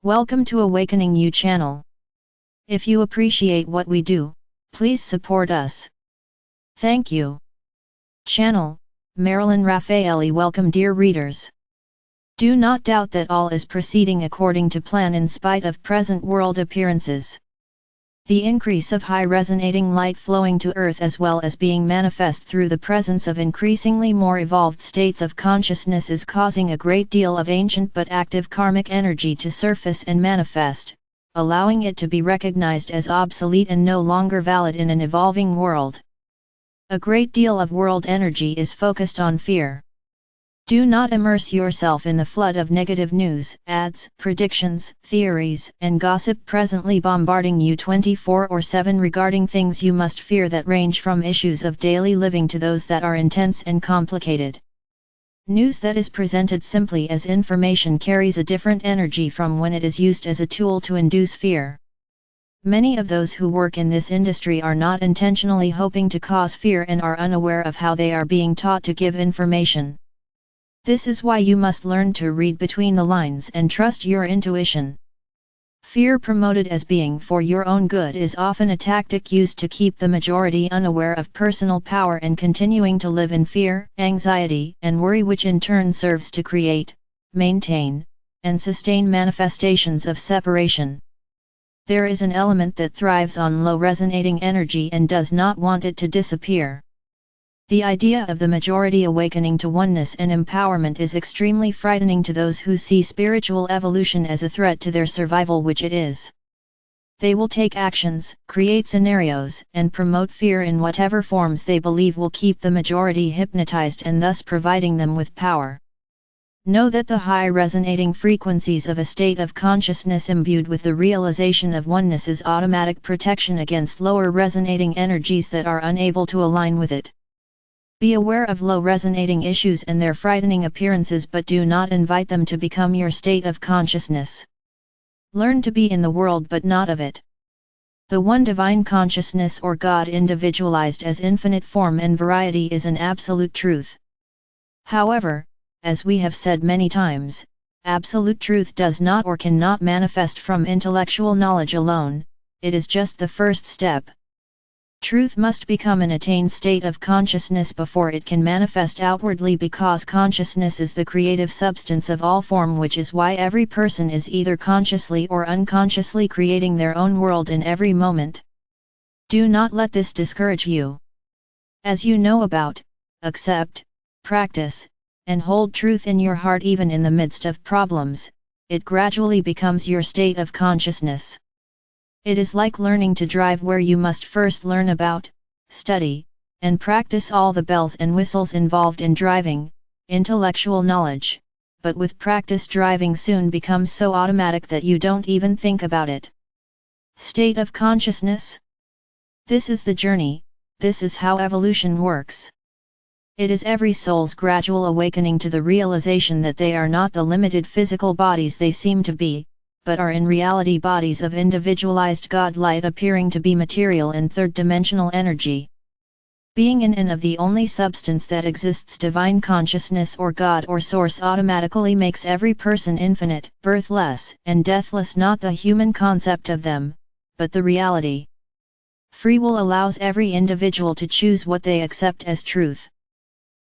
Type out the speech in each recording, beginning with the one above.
Welcome to Awakening You channel. If you appreciate what we do, please support us. Thank you. Channel, Marilyn Raffaelli. Welcome, dear readers. Do not doubt that all is proceeding according to plan in spite of present world appearances. The increase of high resonating light flowing to Earth, as well as being manifest through the presence of increasingly more evolved states of consciousness, is causing a great deal of ancient but active karmic energy to surface and manifest, allowing it to be recognized as obsolete and no longer valid in an evolving world. A great deal of world energy is focused on fear. Do not immerse yourself in the flood of negative news, ads, predictions, theories, and gossip presently bombarding you 24/7 regarding things you must fear that range from issues of daily living to those that are intense and complicated. News that is presented simply as information carries a different energy from when it is used as a tool to induce fear. Many of those who work in this industry are not intentionally hoping to cause fear and are unaware of how they are being taught to give information. This is why you must learn to read between the lines and trust your intuition. Fear promoted as being for your own good is often a tactic used to keep the majority unaware of personal power and continuing to live in fear, anxiety, and worry, which in turn serves to create, maintain, and sustain manifestations of separation. There is an element that thrives on low resonating energy and does not want it to disappear. The idea of the majority awakening to oneness and empowerment is extremely frightening to those who see spiritual evolution as a threat to their survival, which it is. They will take actions, create scenarios, and promote fear in whatever forms they believe will keep the majority hypnotized and thus providing them with power. Know that the high resonating frequencies of a state of consciousness imbued with the realization of oneness is automatic protection against lower resonating energies that are unable to align with it. Be aware of low resonating issues and their frightening appearances, but do not invite them to become your state of consciousness. Learn to be in the world but not of it. The one divine consciousness, or God individualized as infinite form and variety, is an absolute truth. However, as we have said many times, absolute truth does not or cannot manifest from intellectual knowledge alone. It is just the first step. Truth must become an attained state of consciousness before it can manifest outwardly, because consciousness is the creative substance of all form, which is why every person is either consciously or unconsciously creating their own world in every moment. Do not let this discourage you. As you know about, accept, practice, and hold truth in your heart even in the midst of problems, it gradually becomes your state of consciousness. It is like learning to drive, where you must first learn about, study, and practice all the bells and whistles involved in driving, intellectual knowledge, but with practice driving soon becomes so automatic that you don't even think about it. State of consciousness? This is the journey, this is how evolution works. It is every soul's gradual awakening to the realization that they are not the limited physical bodies they seem to be, but are in reality bodies of individualized God light appearing to be material and third-dimensional energy. Being in and of the only substance that exists, divine consciousness or God or Source, automatically makes every person infinite, birthless, and deathless, not the human concept of them, but the reality. Free will allows every individual to choose what they accept as truth.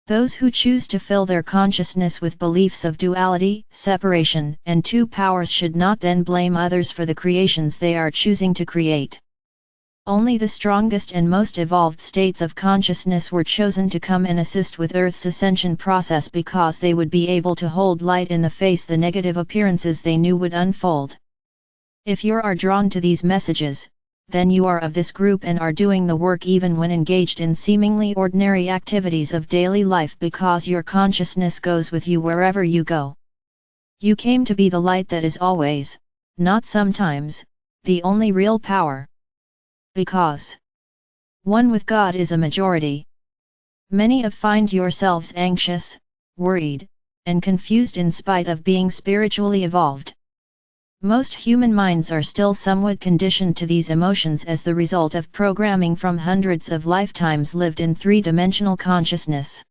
Those who choose to fill their consciousness with beliefs of duality, separation, and two powers should not then blame others for the creations they are choosing to create. Only the strongest and most evolved states of consciousness were chosen to come and assist with Earth's ascension process, because they would be able to hold light in the face the negative appearances they knew would unfold. If you are drawn to these messages, then you are of this group and are doing the work even when engaged in seemingly ordinary activities of daily life, because your consciousness goes with you wherever you go. You came to be the light that is always, not sometimes, the only real power. Because one with God is a majority. Many of find yourselves anxious, worried, and confused in spite of being spiritually evolved. Most human minds are still somewhat conditioned to these emotions as the result of programming from hundreds of lifetimes lived in three-dimensional consciousness.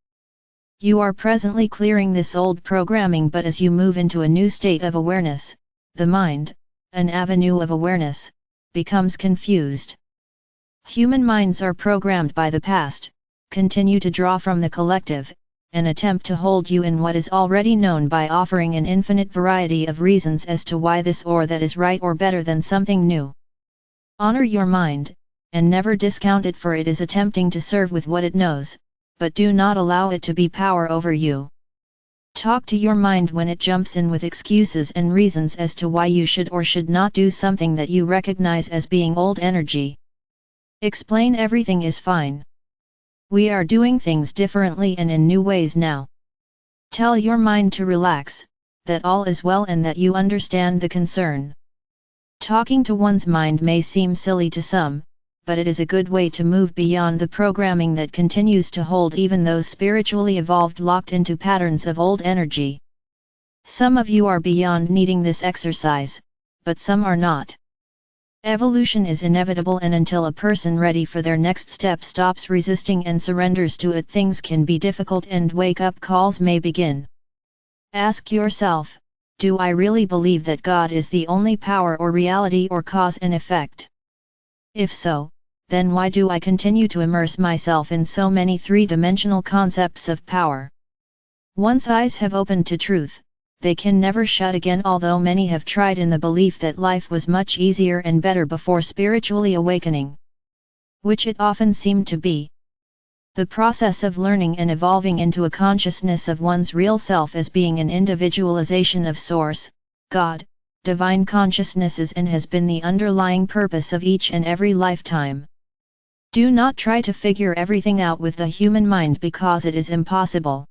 You are presently clearing this old programming, but as you move into a new state of awareness, the mind, an avenue of awareness, becomes confused. Human minds are programmed by the past, continue to draw from the collective, and attempt to hold you in what is already known by offering an infinite variety of reasons as to why this or that is right or better than something new. Honor your mind, and never discount it, for it is attempting to serve with what it knows, but do not allow it to be power over you. Talk to your mind when it jumps in with excuses and reasons as to why you should or should not do something that you recognize as being old energy. Explain everything is fine. We are doing things differently and in new ways now. Tell your mind to relax, that all is well and that you understand the concern. Talking to one's mind may seem silly to some, but it is a good way to move beyond the programming that continues to hold even those spiritually evolved locked into patterns of old energy. Some of you are beyond needing this exercise, but some are not. Evolution is inevitable, and until a person ready for their next step stops resisting and surrenders to it, things can be difficult and wake-up calls may begin. Ask yourself, do I really believe that God is the only power or reality or cause and effect? If so, then why do I continue to immerse myself in so many three-dimensional concepts of power? Once eyes have opened to truth, they can never shut again, although many have tried in the belief that life was much easier and better before spiritually awakening. Which it often seemed to be. The process of learning and evolving into a consciousness of one's real self as being an individualization of Source, God, divine consciousnesses, and has been the underlying purpose of each and every lifetime. Do not try to figure everything out with the human mind, because it is impossible.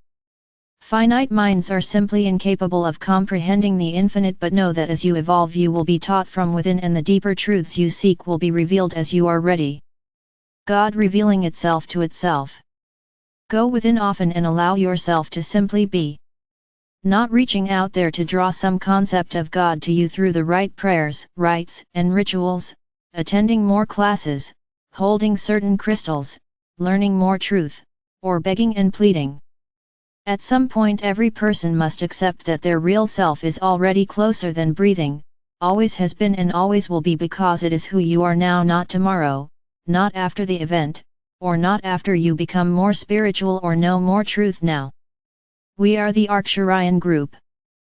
Finite minds are simply incapable of comprehending the infinite, but know that as you evolve you will be taught from within, and the deeper truths you seek will be revealed as you are ready. God revealing itself to itself. Go within often and allow yourself to simply be. Not reaching out there to draw some concept of God to you through the right prayers, rites, and rituals, attending more classes, holding certain crystals, learning more truth, or begging and pleading. At some point every person must accept that their real self is already closer than breathing, always has been and always will be, because it is who you are now, not tomorrow, not after the event, or not after you become more spiritual or know more truth now. We are the Arcturian group.